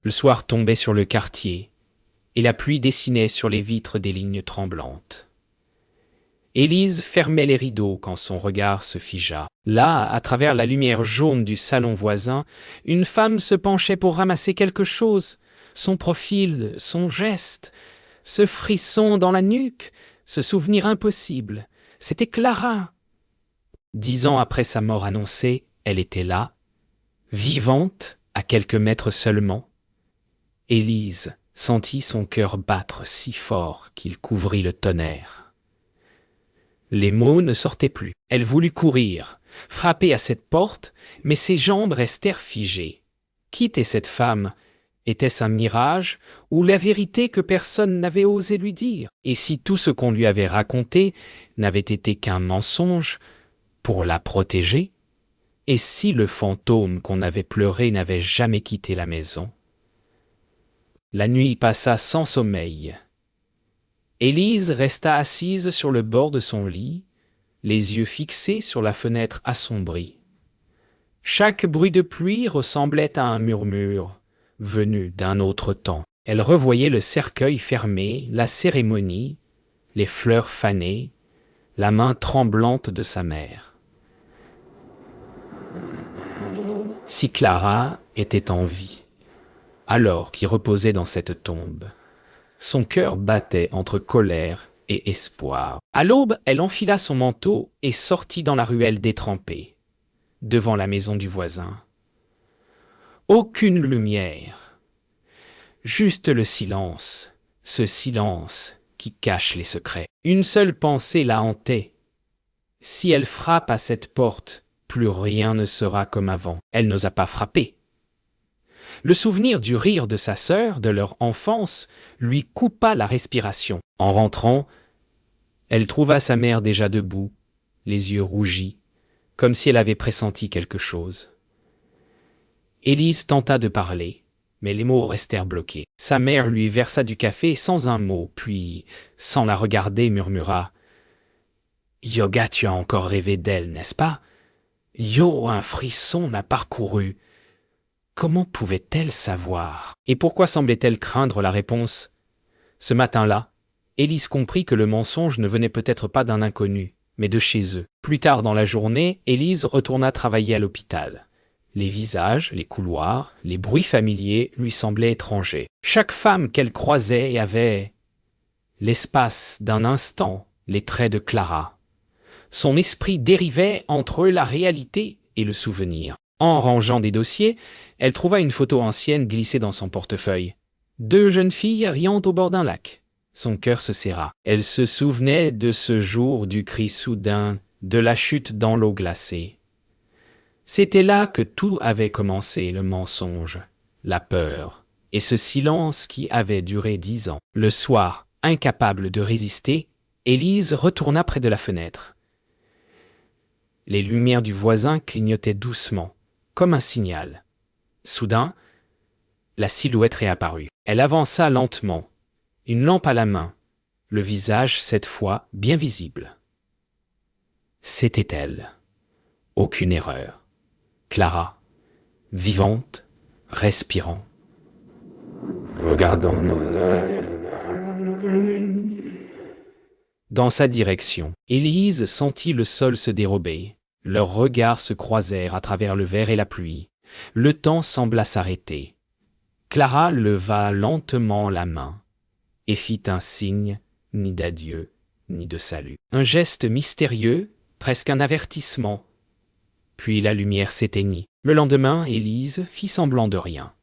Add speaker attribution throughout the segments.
Speaker 1: Le soir tombait sur le quartier, et la pluie dessinait sur les vitres des lignes tremblantes. Élise fermait les rideaux quand son regard se figea. Là, à travers la lumière jaune du salon voisin, une femme se penchait pour ramasser quelque chose. Son profil, son geste, ce frisson dans la nuque, ce souvenir impossible, c'était Clara. 10 ans après sa mort annoncée, elle était là, vivante, à quelques mètres seulement. Élise sentit son cœur battre si fort qu'il couvrit le tonnerre. Les mots ne sortaient plus. Elle voulut courir, frapper à cette porte, mais ses jambes restèrent figées. Qui était cette femme? Était-ce un mirage ou la vérité que personne n'avait osé lui dire? Et si tout ce qu'on lui avait raconté n'avait été qu'un mensonge pour la protéger? Et si le fantôme qu'on avait pleuré n'avait jamais quitté la maison? La nuit passa sans sommeil. Élise resta assise sur le bord de son lit, les yeux fixés sur la fenêtre assombrie. Chaque bruit de pluie ressemblait à un murmure, venu d'un autre temps. Elle revoyait le cercueil fermé, la cérémonie, les fleurs fanées, la main tremblante de sa mère. Si Clara était en vie, alors qu'il reposait dans cette tombe, son cœur battait entre colère et espoir. À l'aube, elle enfila son manteau et sortit dans la ruelle détrempée, devant la maison du voisin. Aucune lumière, juste le silence, ce silence qui cache les secrets. Une seule pensée la hantait. Si elle frappe à cette porte, plus rien ne sera comme avant. Elle n'osa pas frapper. Le souvenir du rire de sa sœur, de leur enfance, lui coupa la respiration. En rentrant, elle trouva sa mère déjà debout, les yeux rougis, comme si elle avait pressenti quelque chose. Élise tenta de parler, mais les mots restèrent bloqués. Sa mère lui versa du café sans un mot, puis, sans la regarder, murmura « Yoga, tu as encore rêvé d'elle, n'est-ce pas? Yo, un frisson l'a parcouru. Comment pouvait-elle savoir? Et pourquoi semblait-elle craindre la réponse? Ce matin-là, Élise comprit que le mensonge ne venait peut-être pas d'un inconnu, mais de chez eux. Plus tard dans la journée, Élise retourna travailler à l'hôpital. Les visages, les couloirs, les bruits familiers lui semblaient étrangers. Chaque femme qu'elle croisait avait l'espace d'un instant, les traits de Clara. Son esprit dérivait entre la réalité et le souvenir. En rangeant des dossiers, elle trouva une photo ancienne glissée dans son portefeuille. 2 jeunes filles riant au bord d'un lac. Son cœur se serra. Elle se souvenait de ce jour, du cri soudain, de la chute dans l'eau glacée. C'était là que tout avait commencé, le mensonge, la peur, et ce silence qui avait duré 10 ans. Le soir, incapable de résister, Élise retourna près de la fenêtre. Les lumières du voisin clignotaient doucement, comme un signal. Soudain, la silhouette réapparut. Elle avança lentement, une lampe à la main, le visage cette fois bien visible. C'était elle. Aucune erreur. Clara, vivante, respirant. Regardant dans sa direction, Élise sentit le sol se dérober. Leurs regards se croisèrent à travers le verre et la pluie. Le temps sembla s'arrêter. Clara leva lentement la main et fit un signe, ni d'adieu, ni de salut. Un geste mystérieux, presque un avertissement. Puis la lumière s'éteignit. Le lendemain, Élise fit semblant de rien.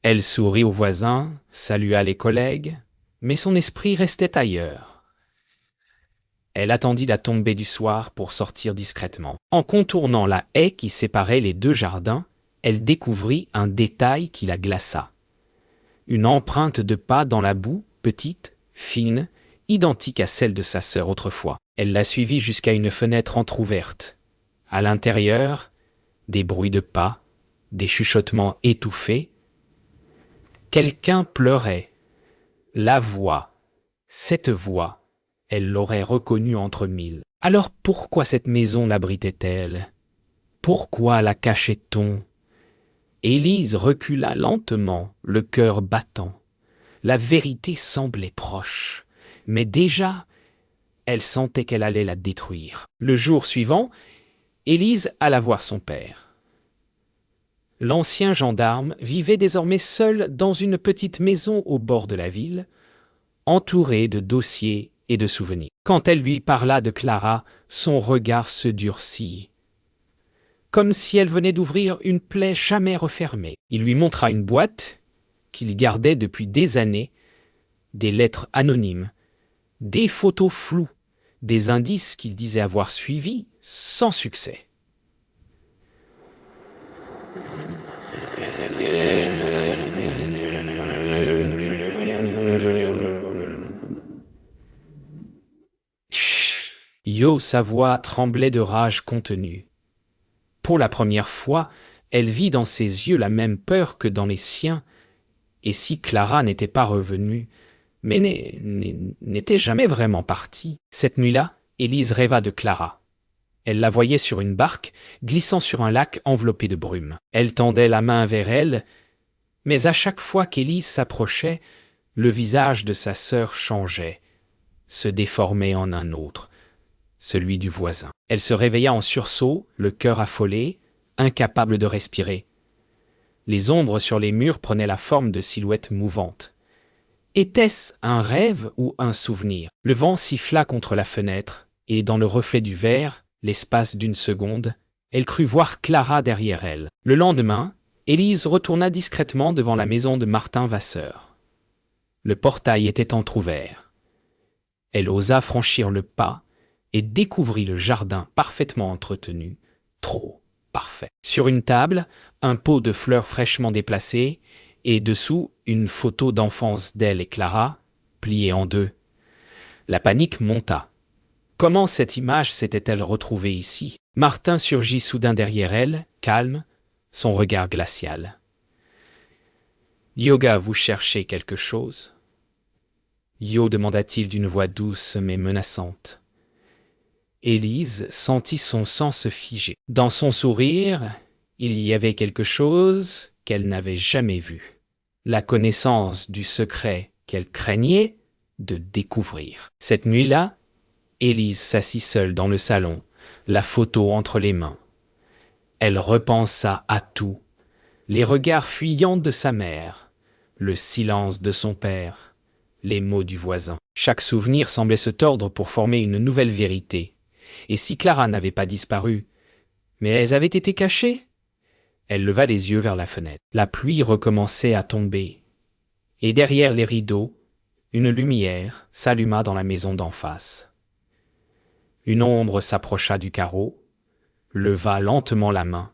Speaker 1: Elle sourit aux voisins, salua les collègues, mais son esprit restait ailleurs. Elle attendit la tombée du soir pour sortir discrètement. En contournant la haie qui séparait les 2 jardins, elle découvrit un détail qui la glaça. Une empreinte de pas dans la boue, petite, fine, identique à celle de sa sœur autrefois. Elle la suivit jusqu'à une fenêtre entr'ouverte. À l'intérieur, des bruits de pas, des chuchotements étouffés. Quelqu'un pleurait. La voix, cette voix, elle l'aurait reconnue entre 1000. Alors pourquoi cette maison l'abritait-elle? Pourquoi la cachait-on? Élise recula lentement, le cœur battant. La vérité semblait proche, mais déjà, elle sentait qu'elle allait la détruire. Le jour suivant, Élise alla voir son père. L'ancien gendarme vivait désormais seul dans une petite maison au bord de la ville, entouré de dossiers et de souvenirs. Quand elle lui parla de Clara, son regard se durcit, comme si elle venait d'ouvrir une plaie jamais refermée. Il lui montra une boîte qu'il gardait depuis des années, des lettres anonymes, des photos floues, des indices qu'il disait avoir suivis sans succès. Chut. Yo, sa voix tremblait de rage contenue. Pour la première fois, elle vit dans ses yeux la même peur que dans les siens, et si Clara n'était pas revenue, mais n'était jamais vraiment partie. Cette nuit-là, Élise rêva de Clara. Elle la voyait sur une barque, glissant sur un lac enveloppé de brume. Elle tendait la main vers elle, mais à chaque fois qu'Élise s'approchait, le visage de sa sœur changeait, se déformait en un autre, celui du voisin. Elle se réveilla en sursaut, le cœur affolé, incapable de respirer. Les ombres sur les murs prenaient la forme de silhouettes mouvantes. Était-ce un rêve ou un souvenir? Le vent siffla contre la fenêtre, et dans le reflet du verre, l'espace d'une seconde, elle crut voir Clara derrière elle. Le lendemain, Élise retourna discrètement devant la maison de Martin Vasseur. Le portail était entr'ouvert. Elle osa franchir le pas et découvrit le jardin parfaitement entretenu, trop parfait. Sur une table, un pot de fleurs fraîchement déplacé, et dessous, une photo d'enfance d'elle et Clara, pliée en deux. La panique monta. Comment cette image s'était-elle retrouvée ici? Martin surgit soudain derrière elle, calme, son regard glacial. « Yoga, vous cherchez quelque chose ?» Yo, demanda-t-il d'une voix douce mais menaçante. Élise sentit son sang se figer. Dans son sourire, il y avait quelque chose qu'elle n'avait jamais vu. La connaissance du secret qu'elle craignait de découvrir. Cette nuit-là, Élise s'assit seule dans le salon, la photo entre les mains. Elle repensa à tout, les regards fuyants de sa mère, le silence de son père, les mots du voisin. Chaque souvenir semblait se tordre pour former une nouvelle vérité. Et si Clara n'avait pas disparu, mais elles avaient été cachées? Elle leva les yeux vers la fenêtre. La pluie recommençait à tomber. Et derrière les rideaux, une lumière s'alluma dans la maison d'en face. Une ombre s'approcha du carreau, leva lentement la main.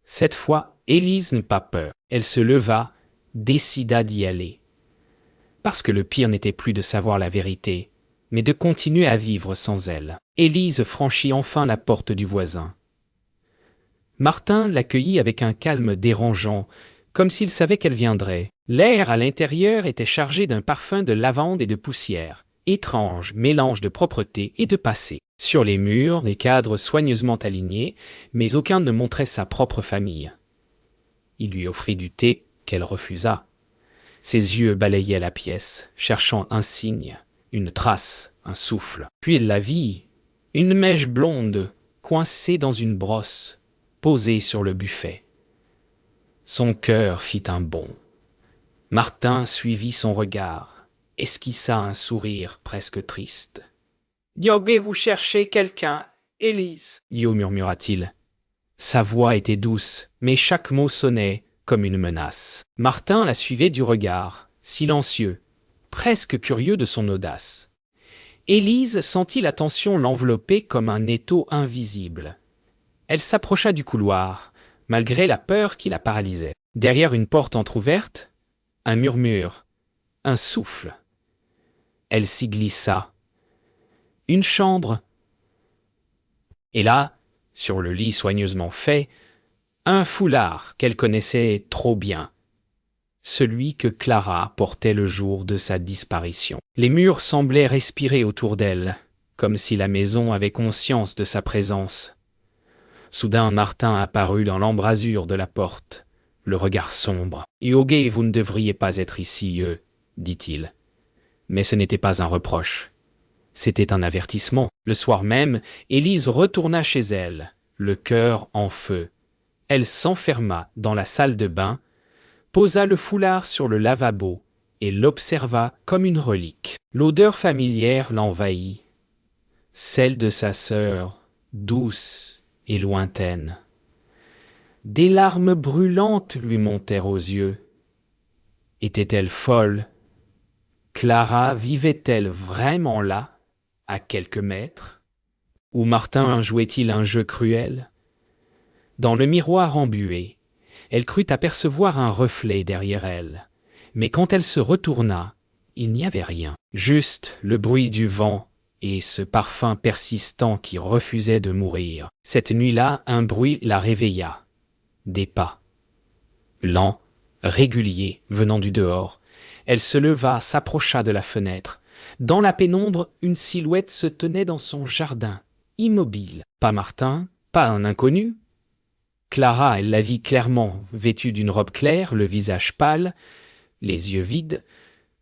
Speaker 1: Cette fois, Élise n'eut pas peur. Elle se leva, décida d'y aller. Parce que le pire n'était plus de savoir la vérité, mais de continuer à vivre sans elle. Élise franchit enfin la porte du voisin. Martin l'accueillit avec un calme dérangeant, comme s'il savait qu'elle viendrait. L'air à l'intérieur était chargé d'un parfum de lavande et de poussière, étrange mélange de propreté et de passé. Sur les murs, les cadres soigneusement alignés, mais aucun ne montrait sa propre famille. Il lui offrit du thé, qu'elle refusa. Ses yeux balayaient la pièce, cherchant un signe, une trace, un souffle. Puis elle la vit, une mèche blonde, coincée dans une brosse, posée sur le buffet. Son cœur fit un bond. Martin suivit son regard, esquissa un sourire presque triste. « Yoga, vous cherchez quelqu'un, Élise ?» Yo, murmura-t-il. Sa voix était douce, mais chaque mot sonnait comme une menace. Martin la suivait du regard, silencieux, presque curieux de son audace. Élise sentit la tension l'envelopper comme un étau invisible. Elle s'approcha du couloir, malgré la peur qui la paralysait. Derrière une porte entr'ouverte, un murmure, un souffle. Elle s'y glissa. Une chambre. Et là, sur le lit soigneusement fait, un foulard qu'elle connaissait trop bien. Celui que Clara portait le jour de sa disparition. Les murs semblaient respirer autour d'elle, comme si la maison avait conscience de sa présence. Soudain Martin apparut dans l'embrasure de la porte, le regard sombre. « Yogué, vous ne devriez pas être ici, dit-il. Mais ce n'était pas un reproche. C'était un avertissement. Le soir même, Élise retourna chez elle, le cœur en feu. Elle s'enferma dans la salle de bain, posa le foulard sur le lavabo et l'observa comme une relique. L'odeur familière l'envahit, celle de sa sœur, douce et lointaine. Des larmes brûlantes lui montèrent aux yeux. Était-elle folle? Clara vivait-elle vraiment là, à quelques mètres? Ou Martin jouait-il un jeu cruel? Dans le miroir embué, elle crut apercevoir un reflet derrière elle. Mais quand elle se retourna, il n'y avait rien. Juste le bruit du vent et ce parfum persistant qui refusait de mourir. Cette nuit-là, un bruit la réveilla. Des pas. Lents, réguliers, venant du dehors. Elle se leva, s'approcha de la fenêtre. Dans la pénombre, une silhouette se tenait dans son jardin, immobile. Pas Martin, pas un inconnu. Clara, elle la vit clairement, vêtue d'une robe claire, le visage pâle, les yeux vides.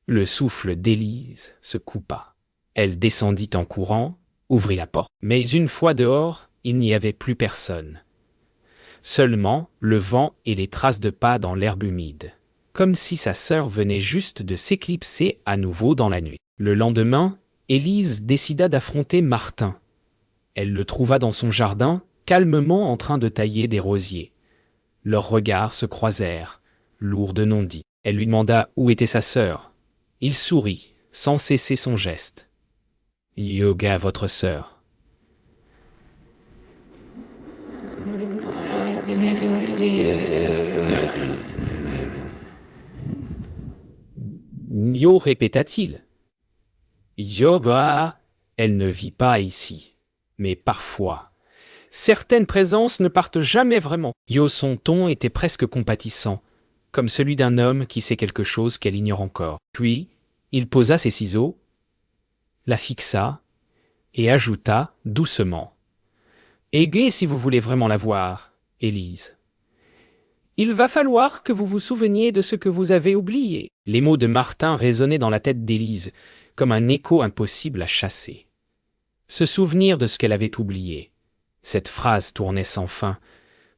Speaker 1: Le souffle d'Élise se coupa. Elle descendit en courant, ouvrit la porte. Mais une fois dehors, il n'y avait plus personne. Seulement le vent et les traces de pas dans l'herbe humide. Comme si sa sœur venait juste de s'éclipser à nouveau dans la nuit. Le lendemain, Élise décida d'affronter Martin. Elle le trouva dans son jardin, calmement en train de tailler des rosiers. Leurs regards se croisèrent, lourds de non-dits. Elle lui demanda où était sa sœur. Il sourit, sans cesser son geste. « Yoga, votre sœur. » Yo, répéta-t-il. Yoga, elle ne vit pas ici, mais parfois. Certaines présences ne partent jamais vraiment. Yo, son ton était presque compatissant, comme celui d'un homme qui sait quelque chose qu'elle ignore encore. Puis, il posa ses ciseaux, la fixa, et ajouta doucement. « Aiguez si vous voulez vraiment la voir, Élise. Il va falloir que vous vous souveniez de ce que vous avez oublié. » Les mots de Martin résonnaient dans la tête d'Élise, comme un écho impossible à chasser. Se souvenir de ce qu'elle avait oublié. Cette phrase tournait sans fin,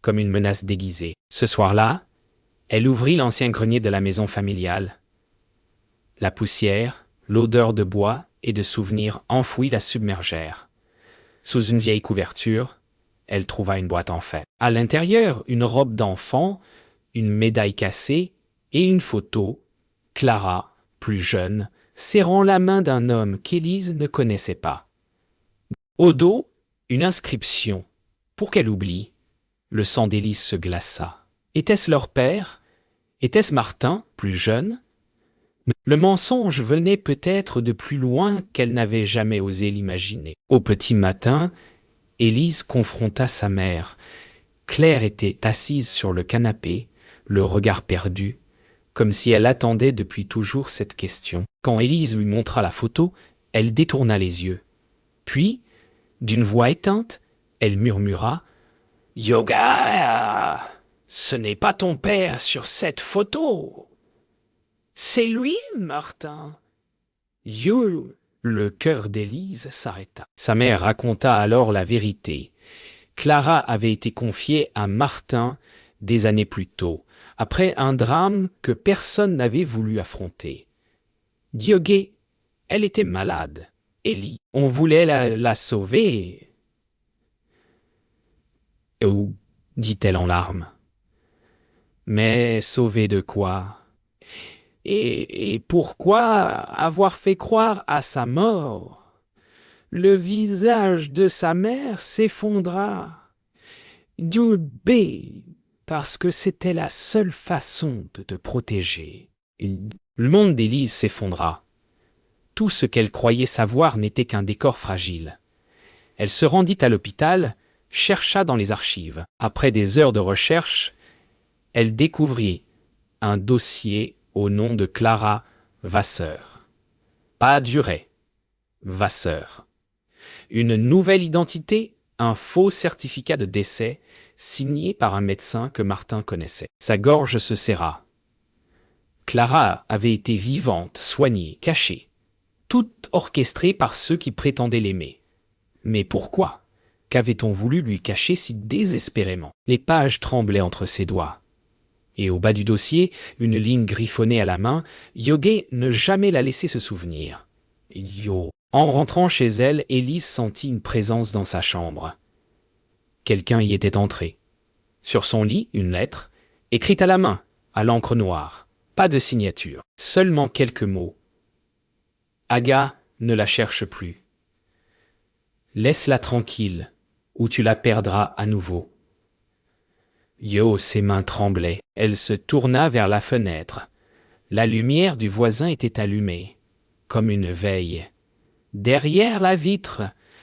Speaker 1: comme une menace déguisée. Ce soir-là, elle ouvrit l'ancien grenier de la maison familiale. La poussière, l'odeur de bois et de souvenirs enfouis la submergèrent. Sous une vieille couverture, elle trouva une boîte en fer. À l'intérieur, une robe d'enfant, une médaille cassée et une photo, Clara, plus jeune, serrant la main d'un homme qu'Élise ne connaissait pas. Au dos, une inscription. Pour qu'elle oublie. Le sang d'Élise se glaça. Était-ce leur père? Était-ce Martin, plus jeune? Le mensonge venait peut-être de plus loin qu'elle n'avait jamais osé l'imaginer. Au petit matin, Élise confronta sa mère. Claire était assise sur le canapé, le regard perdu, comme si elle attendait depuis toujours cette question. Quand Élise lui montra la photo, elle détourna les yeux. Puis, d'une voix éteinte, elle murmura « Yoga, ce n'est pas ton père sur cette photo. C'est lui, Martin. » Yo, le cœur d'Élise s'arrêta. Sa mère raconta alors la vérité. Clara avait été confiée à Martin des années plus tôt, après un drame que personne n'avait voulu affronter. Diogué, elle était malade. Ellie, on voulait la sauver. Oh, dit-elle en larmes. Mais sauver de quoi? Et pourquoi avoir fait croire à sa mort? Le visage de sa mère s'effondra. Dieu bé, parce que c'était la seule façon de te protéger. Le monde d'Élise s'effondra. Tout ce qu'elle croyait savoir n'était qu'un décor fragile. Elle se rendit à l'hôpital, chercha dans les archives. Après des heures de recherche, elle découvrit un dossier au nom de Clara Vasseur. Pas Duret, Vasseur. Une nouvelle identité, un faux certificat de décès signé par un médecin que Martin connaissait. Sa gorge se serra. Clara avait été vivante, soignée, cachée, toute orchestrée par ceux qui prétendaient l'aimer. Mais pourquoi? Qu'avait-on voulu lui cacher si désespérément? Les pages tremblaient entre ses doigts. Et au bas du dossier, une ligne griffonnée à la main, Yogué ne jamais la laisser se souvenir. Yo. En rentrant chez elle, Élise sentit une présence dans sa chambre. Quelqu'un y était entré. Sur son lit, une lettre, écrite à la main, à l'encre noire. Pas de signature, seulement quelques mots. Aga, ne la cherche plus. Laisse-la tranquille, ou tu la perdras à nouveau. Yo, ses mains tremblaient. Elle se tourna vers la fenêtre. La lumière du voisin était allumée, comme une veille. Derrière la vitre,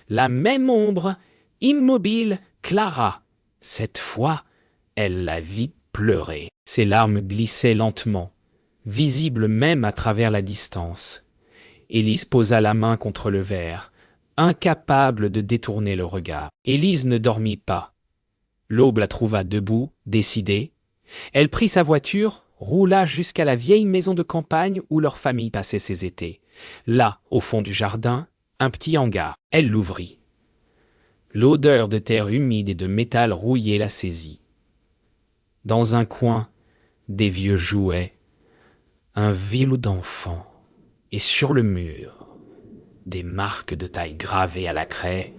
Speaker 1: la même ombre, immobile, Clara. Cette fois, elle la vit pleurer. Ses larmes glissaient lentement, visibles même à travers la distance. Élise posa la main contre le verre, incapable de détourner le regard. Élise ne dormit pas. L'aube la trouva debout, décidée. Elle prit sa voiture, roula jusqu'à la vieille maison de campagne où leur famille passait ses étés. Là, au fond du jardin, un petit hangar. Elle l'ouvrit. L'odeur de terre humide et de métal rouillé la saisit. Dans un coin, des vieux jouets, un vélo d'enfant, et sur le mur, des marques de taille gravées à la craie.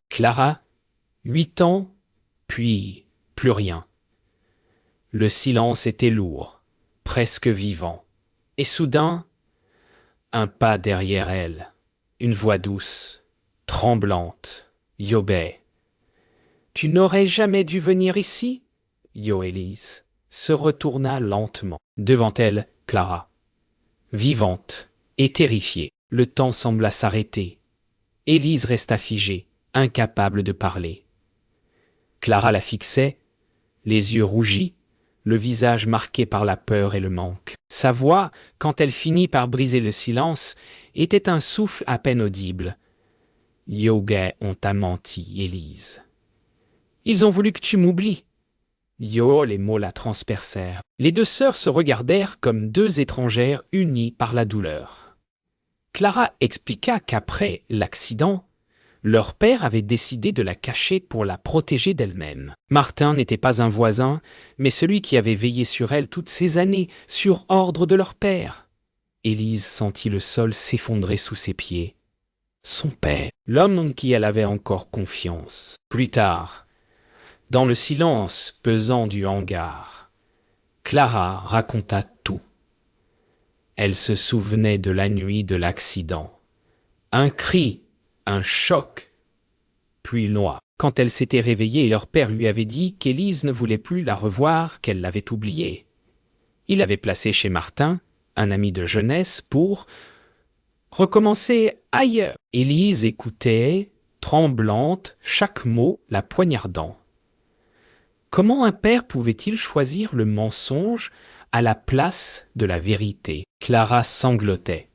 Speaker 1: Clara, 8 ans, puis plus rien. Le silence était lourd, presque vivant. Et soudain, un pas derrière elle, une voix douce, tremblante. Yobé. Tu n'aurais jamais dû venir ici? Élise se retourna lentement. Devant elle, Clara. Vivante et terrifiée. Le temps sembla s'arrêter. Élise resta figée, incapable de parler. Clara la fixait, les yeux rougis, le visage marqué par la peur et le manque. Sa voix, quand elle finit par briser le silence, était un souffle à peine audible. Yogué, on t'a menti, Élise. Ils ont voulu que tu m'oublies. Les mots la transpercèrent. Les deux sœurs se regardèrent comme deux étrangères unies par la douleur. Clara expliqua qu'après l'accident, leur père avait décidé de la cacher pour la protéger d'elle-même. Martin n'était pas un voisin, mais celui qui avait veillé sur elle toutes ces années, sur ordre de leur père. Élise sentit le sol s'effondrer sous ses pieds. Son père, l'homme en qui elle avait encore confiance. Plus tard, dans le silence pesant du hangar, Clara raconta tout. Elle se souvenait de la nuit de l'accident. Un cri, un choc, puis noir. Quand elle s'était réveillée, leur père lui avait dit qu'Élise ne voulait plus la revoir, qu'elle l'avait oubliée. Il l'avait placée chez Martin, un ami de jeunesse, pour recommencer ailleurs. Élise écoutait, tremblante, chaque mot la poignardant. Comment un père pouvait-il choisir le mensonge à la place de la vérité? Clara sanglotait.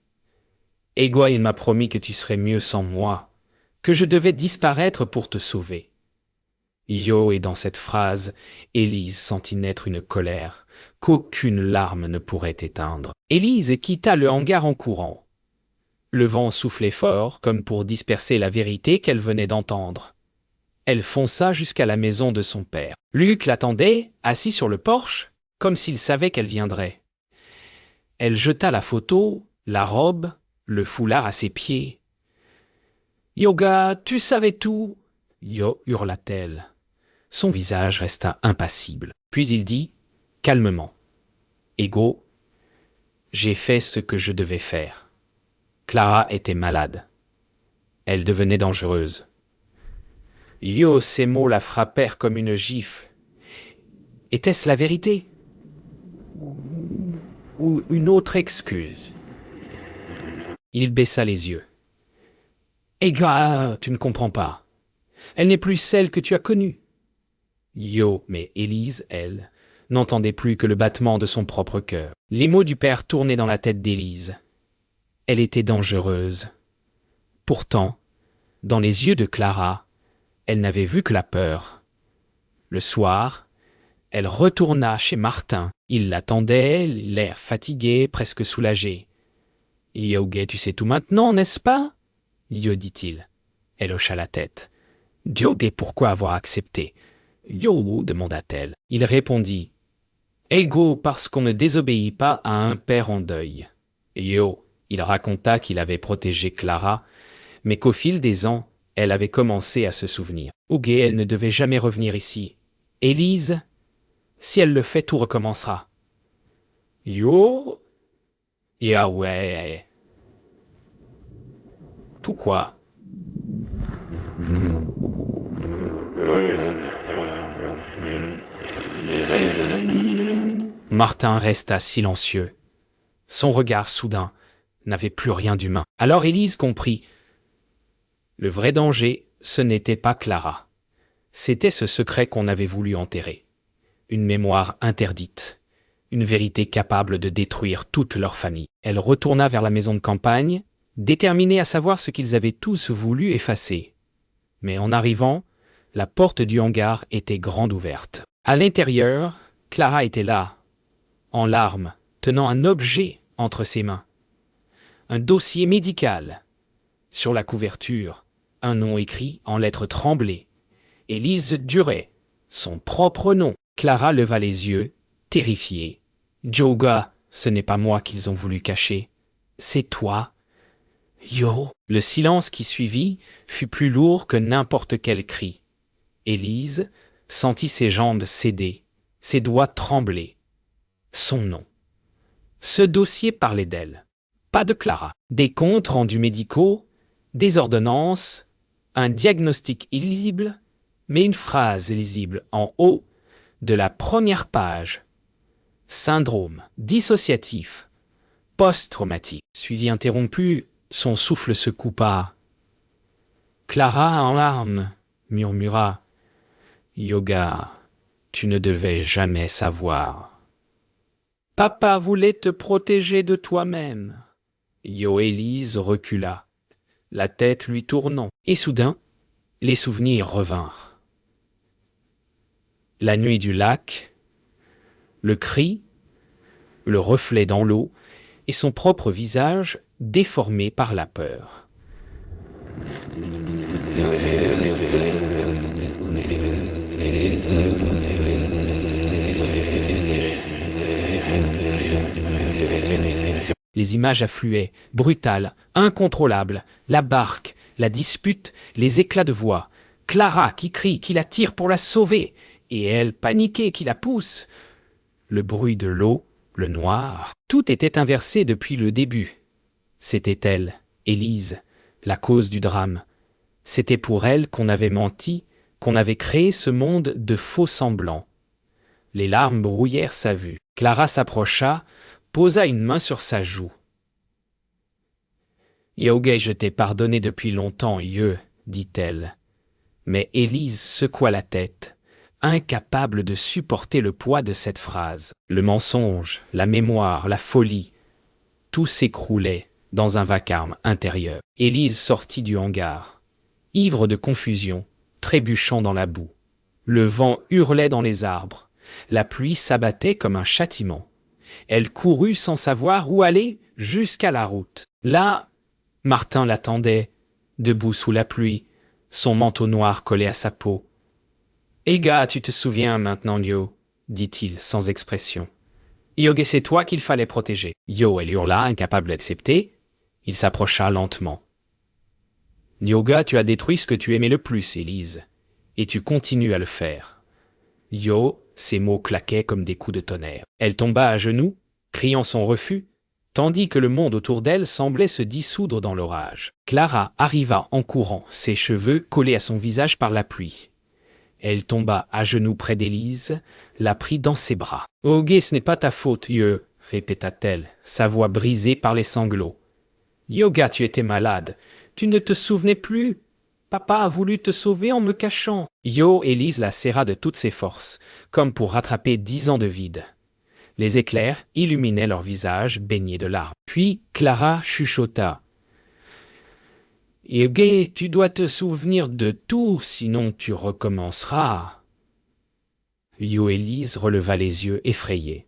Speaker 1: Egwene m'a promis que tu serais mieux sans moi, que je devais disparaître pour te sauver. Et dans cette phrase, Élise sentit naître une colère qu'aucune larme ne pourrait éteindre. Élise quitta le hangar en courant. Le vent soufflait fort, comme pour disperser la vérité qu'elle venait d'entendre. Elle fonça jusqu'à la maison de son père. Luc l'attendait, assis sur le porche, comme s'il savait qu'elle viendrait. Elle jeta la photo, la robe, le foulard à ses pieds. « Yoga, tu savais tout !» hurla-t-elle. Son visage resta impassible. Puis il dit, calmement, « Ego, j'ai fait ce que je devais faire. » Clara était malade. Elle devenait dangereuse. Ces mots la frappèrent comme une gifle. Était-ce la vérité? Ou une autre excuse? Il baissa les yeux. « Ega, tu ne comprends pas. Elle n'est plus celle que tu as connue. » Mais Élise, elle, n'entendait plus que le battement de son propre cœur. Les mots du père tournaient dans la tête d'Élise. Elle était dangereuse. Pourtant, dans les yeux de Clara, elle n'avait vu que la peur. Le soir, elle retourna chez Martin. Il l'attendait, l'air fatigué, presque soulagé. « Yoge, tu sais tout maintenant, n'est-ce pas ?» Yo, dit-il. Elle hocha la tête. « Yoge, pourquoi avoir accepté ?» Yo, demanda-t-elle. Il répondit. « Ego, parce qu'on ne désobéit pas à un père en deuil. » Yo, il raconta qu'il avait protégé Clara, mais qu'au fil des ans, elle avait commencé à se souvenir. Yoge, elle ne devait jamais revenir ici. Élise, si elle le fait, tout recommencera. Yo, ouais. Tout quoi? Martin resta silencieux. Son regard soudain n'avait plus rien d'humain. Alors Élise comprit. Le vrai danger, ce n'était pas Clara. C'était ce secret qu'on avait voulu enterrer. Une mémoire interdite. Une vérité capable de détruire toute leur famille. Elle retourna vers la maison de campagne, déterminée à savoir ce qu'ils avaient tous voulu effacer. Mais en arrivant, la porte du hangar était grande ouverte. À l'intérieur, Clara était là, en larmes, tenant un objet entre ses mains. Un dossier médical. Sur la couverture, un nom écrit en lettres tremblées. Élise Duret, son propre nom. Clara leva les yeux, terrifiée. « Joga, ce n'est pas moi qu'ils ont voulu cacher. C'est toi. » Yo. Le silence qui suivit fut plus lourd que n'importe quel cri. Élise sentit ses jambes céder, ses doigts trembler. Son nom. Ce dossier parlait d'elle, pas de Clara. Des comptes rendus médicaux, des ordonnances, un diagnostic illisible, mais une phrase lisible en haut de la première page. Syndrome dissociatif, post-traumatique. Suivi interrompu, son souffle se coupa. Clara, en larmes, murmura. Yoga, tu ne devais jamais savoir. Papa voulait te protéger de toi-même. Yo, Élise recula, la tête lui tournant, et soudain, les souvenirs revinrent. La nuit du lac, le cri, le reflet dans l'eau, et son propre visage déformé par la peur. Les images affluaient, brutales, incontrôlables, la barque, la dispute, les éclats de voix, Clara qui crie, qui la tire pour la sauver, et elle, paniquée, qui la pousse. Le bruit de l'eau, le noir, tout était inversé depuis le début. C'était elle, Élise, la cause du drame. C'était pour elle qu'on avait menti, qu'on avait créé ce monde de faux semblants. Les larmes brouillèrent sa vue. Clara s'approcha, posa une main sur sa joue. « Yoge, je t'ai pardonné depuis longtemps, dit-elle. Mais Élise secoua la tête, incapable de supporter le poids de cette phrase. Le mensonge, la mémoire, la folie, tout s'écroulait dans un vacarme intérieur. Élise sortit du hangar, ivre de confusion, trébuchant dans la boue. Le vent hurlait dans les arbres, la pluie s'abattait comme un châtiment. Elle courut sans savoir où aller jusqu'à la route. Là, Martin l'attendait, debout sous la pluie, son manteau noir collé à sa peau. « Ega, tu te souviens maintenant, Yo ?» dit-il sans expression. « Yoge, c'est toi qu'il fallait protéger. » Yo, elle hurla, incapable d'accepter. Il s'approcha lentement. « Yoga, tu as détruit ce que tu aimais le plus, Élise, et tu continues à le faire. » Yo, ses mots claquaient comme des coups de tonnerre. Elle tomba à genoux, criant son refus, tandis que le monde autour d'elle semblait se dissoudre dans l'orage. Clara arriva en courant, ses cheveux collés à son visage par la pluie. Elle tomba à genoux près d'Élise, la prit dans ses bras. « Yoge, ce n'est pas ta faute, Yo, répéta-t-elle, sa voix brisée par les sanglots. « Yoga, tu étais malade, tu ne te souvenais plus. Papa a voulu te sauver en me cachant. » Yo, Élise la serra de toutes ses forces, comme pour rattraper 10 ans de vide. Les éclairs illuminaient leurs visages baignés de larmes. Puis Clara chuchota. « Yogué, tu dois te souvenir de tout, sinon tu recommenceras. » Yo Élise releva les yeux effrayés.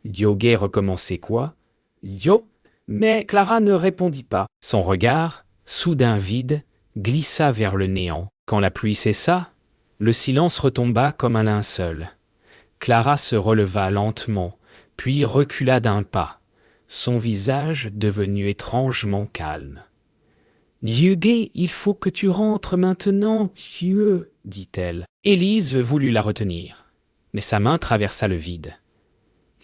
Speaker 1: Yogué recommençait quoi? Yo. Mais Clara ne répondit pas. Son regard, soudain vide, glissa vers le néant. Quand la pluie cessa, le silence retomba comme un linceul. Clara se releva lentement, puis recula d'un pas, son visage devenu étrangement calme. « Yogué, il faut que tu rentres maintenant, Dieu, dit-elle. Élise voulut la retenir, mais sa main traversa le vide.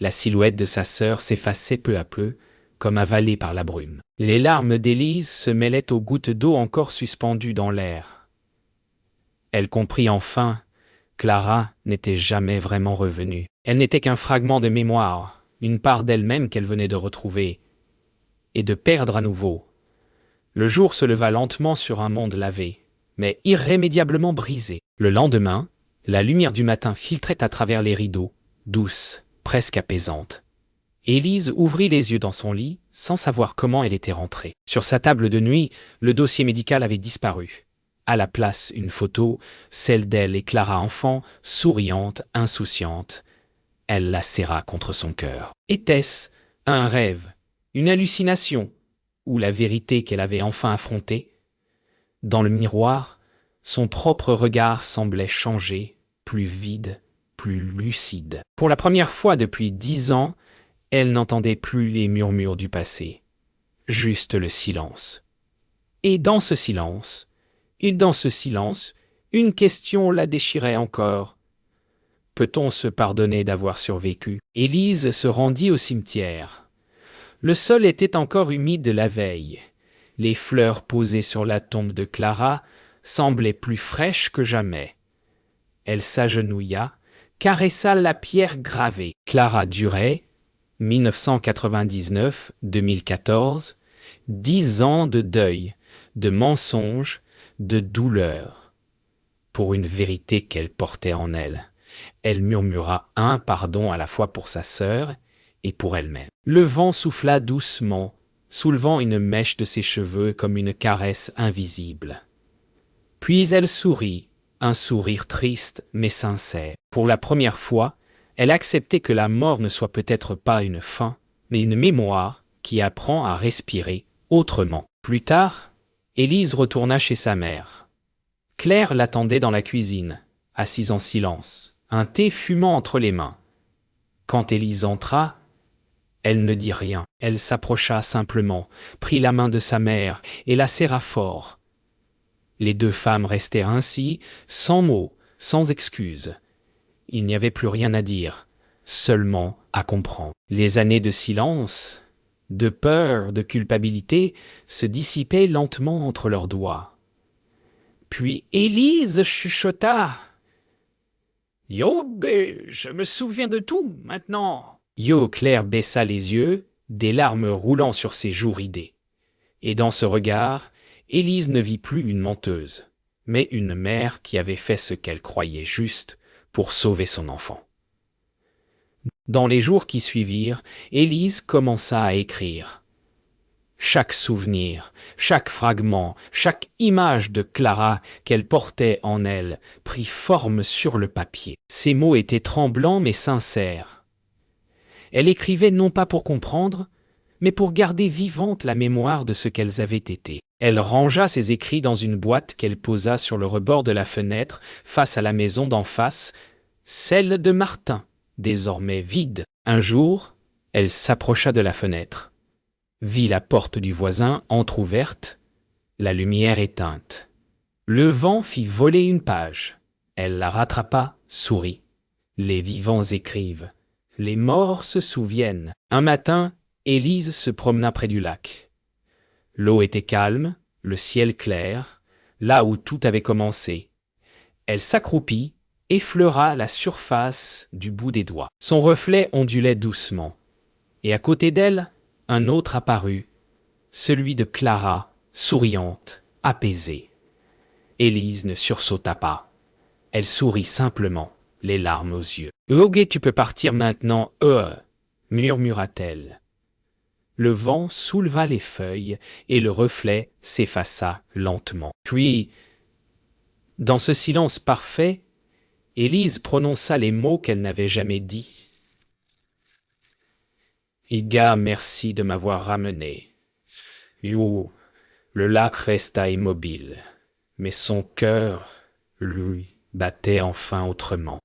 Speaker 1: La silhouette de sa sœur s'effaçait peu à peu, comme avalée par la brume. Les larmes d'Élise se mêlaient aux gouttes d'eau encore suspendues dans l'air. Elle comprit enfin, Clara n'était jamais vraiment revenue. Elle n'était qu'un fragment de mémoire, une part d'elle-même qu'elle venait de retrouver et de perdre à nouveau. Le jour se leva lentement sur un monde lavé, mais irrémédiablement brisé. Le lendemain, la lumière du matin filtrait à travers les rideaux, douce, presque apaisante. Élise ouvrit les yeux dans son lit, sans savoir comment elle était rentrée. Sur sa table de nuit, le dossier médical avait disparu. À la place, une photo, celle d'elle et Clara enfant, souriante, insouciante. Elle la serra contre son cœur. Était-ce un rêve, une hallucination, ou la vérité qu'elle avait enfin affrontée? Dans le miroir, son propre regard semblait changer, plus vide, plus lucide. Pour la première fois depuis 10 ans, elle n'entendait plus les murmures du passé, juste le silence. Et dans ce silence, une question la déchirait encore. Peut-on se pardonner d'avoir survécu? Élise se rendit au cimetière. Le sol était encore humide de la veille. Les fleurs posées sur la tombe de Clara semblaient plus fraîches que jamais. Elle s'agenouilla, caressa la pierre gravée. Clara Duret, 1999-2014, 10 ans de deuil, de mensonges, de douleur. Pour une vérité qu'elle portait en elle, elle murmura un pardon à la fois pour sa sœur et pour elle-même. Le vent souffla doucement, soulevant une mèche de ses cheveux comme une caresse invisible. Puis elle sourit, un sourire triste mais sincère. Pour la première fois, elle acceptait que la mort ne soit peut-être pas une fin, mais une mémoire qui apprend à respirer autrement. Plus tard, Élise retourna chez sa mère. Claire l'attendait dans la cuisine, assise en silence, un thé fumant entre les mains. Quand Élise entra, elle ne dit rien. Elle s'approcha simplement, prit la main de sa mère et la serra fort. Les deux femmes restèrent ainsi, sans mots, sans excuses. Il n'y avait plus rien à dire, seulement à comprendre. Les années de silence, de peur, de culpabilité se dissipaient lentement entre leurs doigts. Puis Élise chuchota. « Yo, je me souviens de tout, maintenant. » Yo, Claire baissa les yeux, des larmes roulant sur ses joues ridées. Et dans ce regard, Élise ne vit plus une menteuse, mais une mère qui avait fait ce qu'elle croyait juste pour sauver son enfant. Dans les jours qui suivirent, Élise commença à écrire. Chaque souvenir, chaque fragment, chaque image de Clara qu'elle portait en elle prit forme sur le papier. Ses mots étaient tremblants mais sincères. Elle écrivait non pas pour comprendre, mais pour garder vivante la mémoire de ce qu'elles avaient été. Elle rangea ses écrits dans une boîte qu'elle posa sur le rebord de la fenêtre, face à la maison d'en face, celle de Martin, désormais vide. Un jour, elle s'approcha de la fenêtre, vit la porte du voisin entr'ouverte, la lumière éteinte. Le vent fit voler une page. Elle la rattrapa, sourit. Les vivants écrivent, les morts se souviennent. Un matin, Élise se promena près du lac. L'eau était calme, le ciel clair, là où tout avait commencé. Elle s'accroupit, effleura la surface du bout des doigts. Son reflet ondulait doucement. Et à côté d'elle, un autre apparut, celui de Clara, souriante, apaisée. Élise ne sursauta pas. Elle sourit simplement, les larmes aux yeux. « Ok, tu peux partir maintenant, murmura-t-elle. Le vent souleva les feuilles et le reflet s'effaça lentement. Puis, dans ce silence parfait, Élise prononça les mots qu'elle n'avait jamais dits. « Iga, merci de m'avoir ramené. » Le lac resta immobile, mais son cœur, lui, battait enfin autrement.